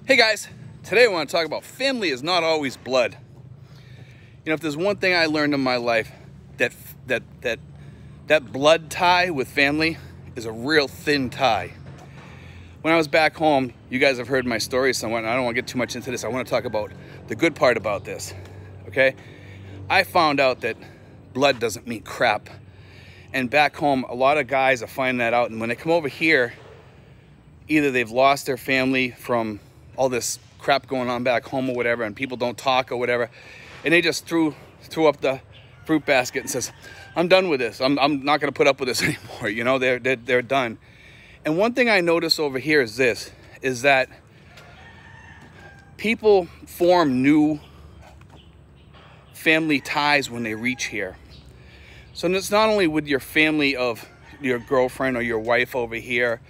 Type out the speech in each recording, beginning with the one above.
Hey guys, today I want to talk about family is not always blood. You know, if there's one thing I learned in my life, that blood tie with family is a real thin tie. When I was back home, you guys have heard my story somewhat, and I don't want to get too much into this. I want to talk about the good part about this, okay? I found out that blood doesn't mean crap. And back home, a lot of guys are finding that out, and when they come over here, either they've lost their family from all this crap going on back home or whatever, and people don't talk or whatever, and they just threw up the fruit basket and says, I'm done with this. I'm not going to put up with this anymore. You know, they're done. And one thing I notice over here is this, is that people form new family ties when they reach here. So it's not only with your family of your girlfriend or your wife over here,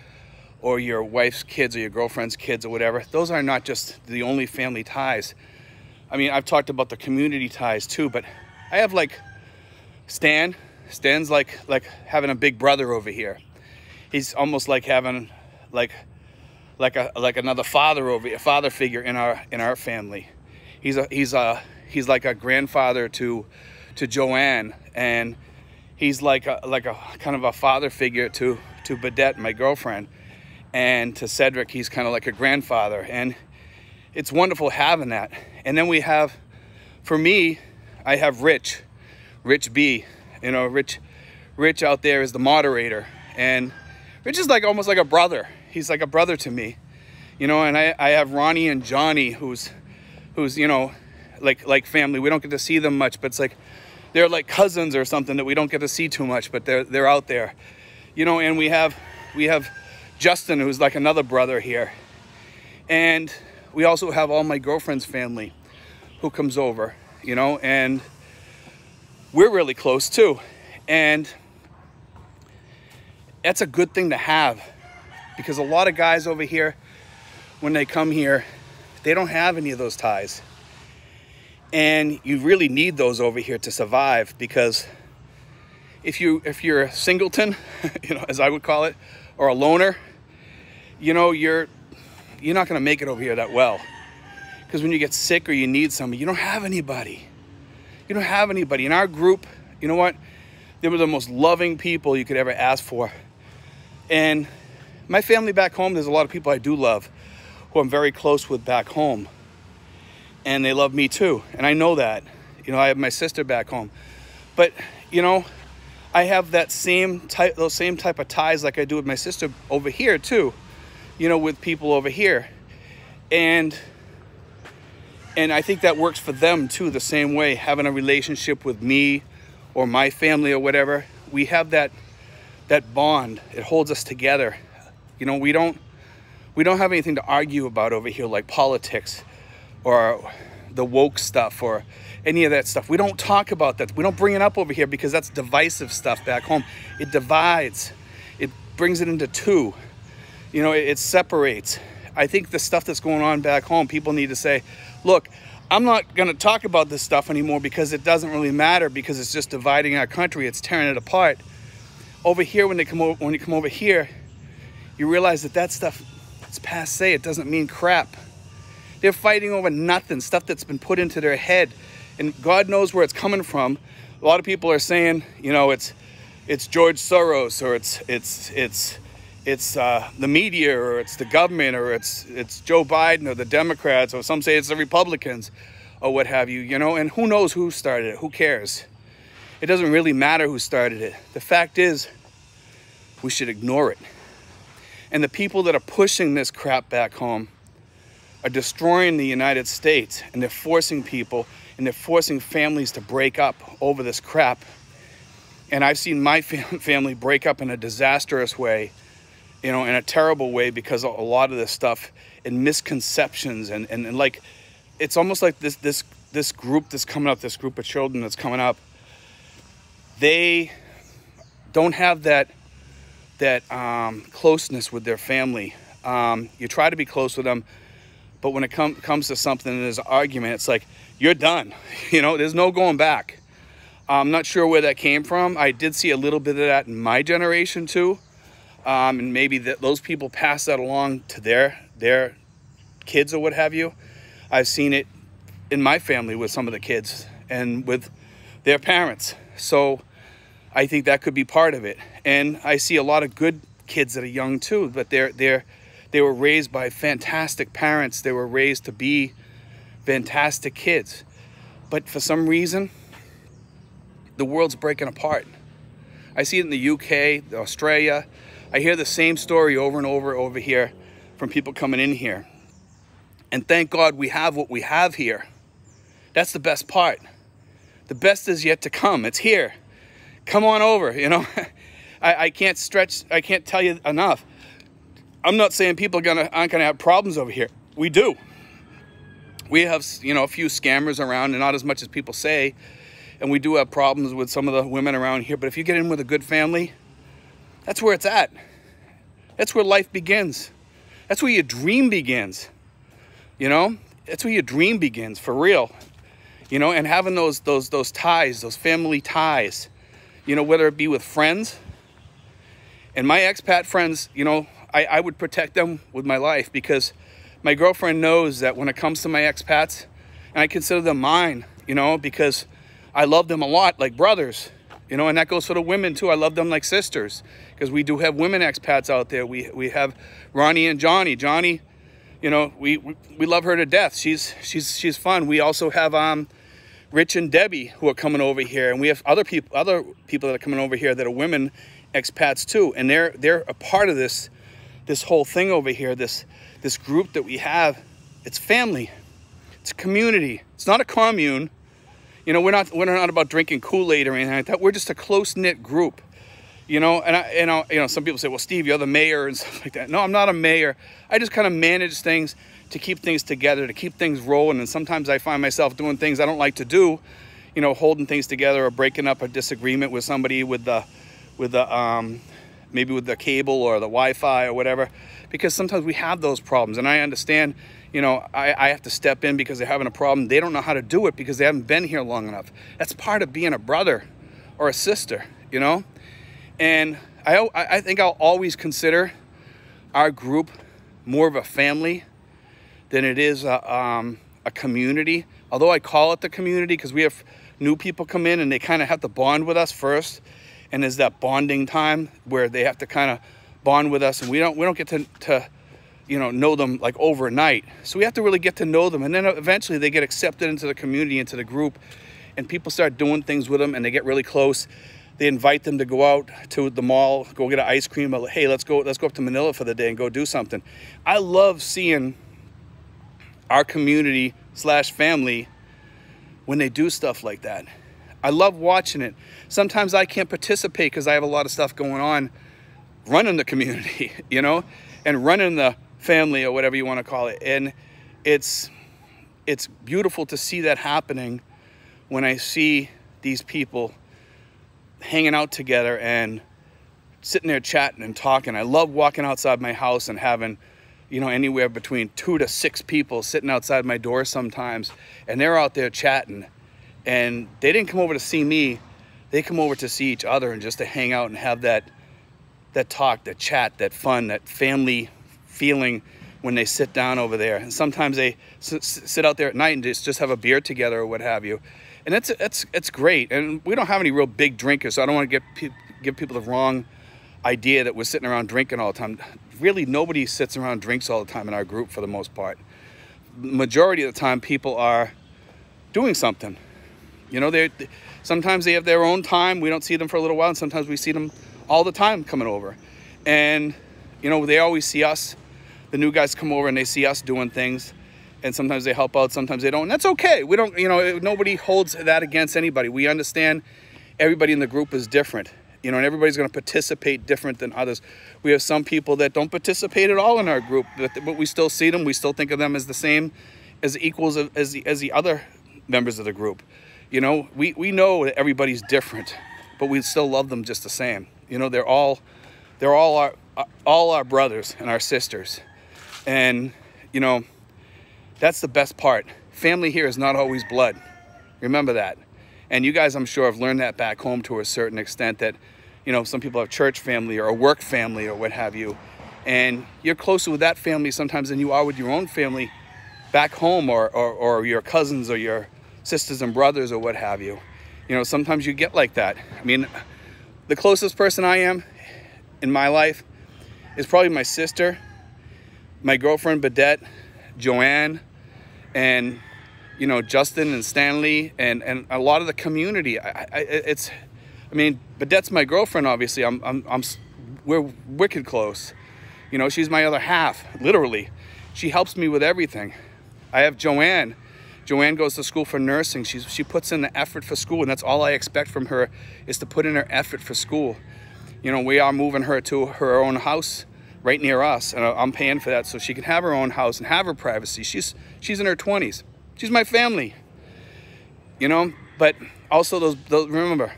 or your wife's kids or your girlfriend's kids or whatever. Those are not just the only family ties. I mean, I've talked about the community ties too, but I have like Stan. Stan's like having a big brother over here. He's almost like having like another father over here, father figure in our family. He's like a grandfather to Joanne, and he's like a kind of a father figure to Badette, my girlfriend. And to Cedric, he's kind of like a grandfather. And it's wonderful having that. And then we have, for me, I have Rich B. You know, Rich out there is the moderator. And Rich is like almost like a brother. He's like a brother to me. You know, and I have Ronnie and Johnny, who's you know, like family. We don't get to see them much, but it's like they're like cousins or something that we don't get to see too much, but they're out there. You know, and we have Justin, who's like another brother here. And we also have all my girlfriend's family who comes over, you know, and we're really close too. And that's a good thing to have, because a lot of guys over here, when they come here, they don't have any of those ties. And you really need those over here to survive, because if you're a singleton, you know, as I would call it, or a loner, you know, you're not going to make it over here that well. Because when you get sick or you need somebody, you don't have anybody. You don't have anybody. In our group, you know what? They were the most loving people you could ever ask for. And my family back home, there's a lot of people I do love who I'm very close with back home. And they love me too. And I know that. You know, I have my sister back home. But, you know, I have those same type of ties like I do with my sister over here too, you know, with people over here. And I think that works for them too, the same way, having a relationship with me or my family or whatever. We have that bond. It holds us together. You know, we don't have anything to argue about over here, like politics or the woke stuff or any of that stuff. We don't talk about that. We don't bring it up over here because that's divisive stuff back home. It divides. It brings it into two. You know, it separates. I think the stuff that's going on back home, people need to say, look, I'm not going to talk about this stuff anymore because it doesn't really matter, because it's just dividing our country. It's tearing it apart. Over here, when you come over here, you realize that stuff, it's passé. It doesn't mean crap. They're fighting over nothing, stuff that's been put into their head. And God knows where it's coming from. A lot of people are saying, you know, it's George Soros, or it's the media, or it's the government, or it's Joe Biden or the Democrats, or some say it's the Republicans or what have you, you know, and who knows who started it? Who cares? It doesn't really matter who started it. The fact is, we should ignore it. And the people that are pushing this crap back home are destroying the United States, and they're forcing people and they're forcing families to break up over this crap. And I've seen my family break up in a disastrous way, you know, in a terrible way, because a lot of this stuff and misconceptions and like, it's almost like this group that's coming up, this group of children that's coming up, they don't have that closeness with their family. You try to be close with them, but when it comes to something and there's an argument, it's like, you're done. You know, there's no going back. I'm not sure where that came from. I did see a little bit of that in my generation too. And maybe those people pass that along to their kids or what have you. I've seen it in my family with some of the kids and with their parents. So I think that could be part of it. And I see a lot of good kids that are young too, but they were raised by fantastic parents. They were raised to be fantastic kids. But for some reason, the world's breaking apart. I see it in the UK, Australia. I hear the same story over and over here from people coming in here. And thank God we have what we have here. That's the best part. The best is yet to come. It's here. Come on over, you know. I can't tell you enough. I'm not saying people aren't gonna have problems over here. We do. We have, you know, a few scammers around, and not as much as people say. And we do have problems with some of the women around here. But if you get in with a good family, that's where it's at. That's where life begins. That's where your dream begins. You know, that's where your dream begins, for real. You know, and having those ties, those family ties, you know, whether it be with friends. And my expat friends, you know, I would protect them with my life, because my girlfriend knows that when it comes to my expats, and I consider them mine, you know, because I love them a lot, like brothers, you know, and that goes for the women too. I love them like sisters, because we do have women expats out there. We have Ronnie and Johnny. Johnny, you know, we love her to death. She's fun. We also have Rich and Debbie who are coming over here, and we have other people that are coming over here that are women expats too, and they're a part of this whole thing over here. This group that we have, it's family, it's a community. It's not a commune. You know, we're not about drinking Kool-Aid or anything like that. We're just a close-knit group, you know. And you know, some people say, well, Steve, you're the mayor and stuff like that. No, I'm not a mayor. I just kind of manage things to keep things together, to keep things rolling. And sometimes I find myself doing things I don't like to do, you know, holding things together or breaking up a disagreement with somebody with the maybe with the cable or the Wi-Fi or whatever, because sometimes we have those problems. And I understand, you know, I have to step in because they're having a problem. They don't know how to do it because they haven't been here long enough. That's part of being a brother or a sister, you know. And I think I'll always consider our group more of a family than it is a community. Although I call it the community because we have new people come in and they kind of have to bond with us first. And there's that bonding time where they have to kind of bond with us, and we don't get to you know them like overnight. So we have to really get to know them, and then eventually they get accepted into the community, into the group, and people start doing things with them, and they get really close. They invite them to go out to the mall, go get an ice cream. Like, hey, let's go up to Manila for the day and go do something. I love seeing our community / family when they do stuff like that. I love watching it. Sometimes I can't participate because I have a lot of stuff going on running the community, you know, and running the family or whatever you want to call it. And it's beautiful to see that happening when I see these people hanging out together and sitting there chatting and talking. I love walking outside my house and having, you know, anywhere between 2 to 6 people sitting outside my door sometimes, and they're out there chatting. And they didn't come over to see me. They come over to see each other and just to hang out and have that talk, that chat, that fun, that family feeling when they sit down over there. And sometimes they sit out there at night and just have a beer together or what have you. And it's great. And we don't have any real big drinkers, so I don't want to give people the wrong idea that we're sitting around drinking all the time. Really, nobody sits around and drinks all the time in our group for the most part. Majority of the time, people are doing something. You know, sometimes they have their own time. We don't see them for a little while, and sometimes we see them all the time coming over. And, you know, they always see us. The new guys come over and they see us doing things, and sometimes they help out, sometimes they don't. And that's okay. We don't, you know, nobody holds that against anybody. We understand everybody in the group is different, you know, and everybody's going to participate different than others. We have some people that don't participate at all in our group, but we still see them. We still think of them as the same, as equals as the other members of the group. You know, we know that everybody's different, but we still love them just the same. You know, they're all our brothers and our sisters. And, you know, that's the best part. Family here is not always blood. Remember that. And you guys, I'm sure, have learned that back home to a certain extent, that, you know, some people have church family or a work family or what have you. And you're closer with that family sometimes than you are with your own family back home, or your cousins or your sisters and brothers or what have you. You know, sometimes you get like that. I mean, the closest person I am in my life is probably my sister, my girlfriend Badette, Joanne, and, you know, Justin and Stanley, and a lot of the community. I mean, Badette's my girlfriend, obviously. We're wicked close. You know, she's my other half, literally. She helps me with everything. I have Joanne. Joanne goes to school for nursing. She puts in the effort for school, and that's all I expect from her, is to put in her effort for school. You know, we are moving her to her own house right near us, and I'm paying for that so she can have her own house and have her privacy. She's in her 20s. She's my family, you know. But also those remember,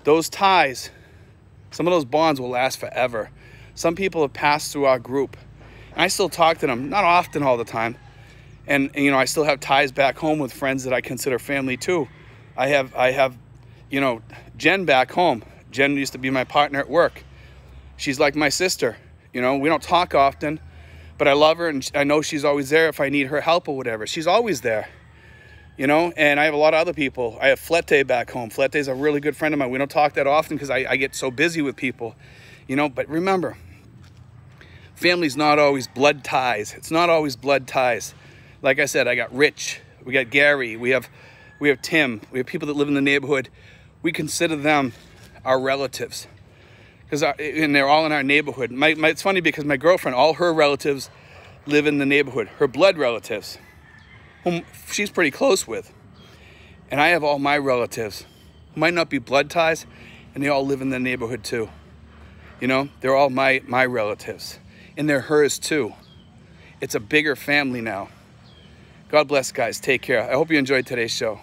those ties, some of those bonds will last forever. Some people have passed through our group, and I still talk to them, not often, all the time. And you know, I still have ties back home with friends that I consider family too. I have, you know, Jen back home. Jen used to be my partner at work. She's like my sister. You know, we don't talk often, but I love her, and I know she's always there if I need her help or whatever. She's always there, you know. And I have a lot of other people. I have Flette back home. Flette's a really good friend of mine. We don't talk that often because I get so busy with people, you know. But remember, family's not always blood ties. It's not always blood ties. Like I said, I got Rich, we got Gary, we have Tim, we have people that live in the neighborhood. We consider them our relatives, and they're all in our neighborhood. It's funny because my girlfriend, all her relatives live in the neighborhood, her blood relatives, whom she's pretty close with. And I have all my relatives, who might not be blood ties, and they all live in the neighborhood too. You know, they're all my relatives, and they're hers too. It's a bigger family now. God bless, guys. Take care. I hope you enjoyed today's show.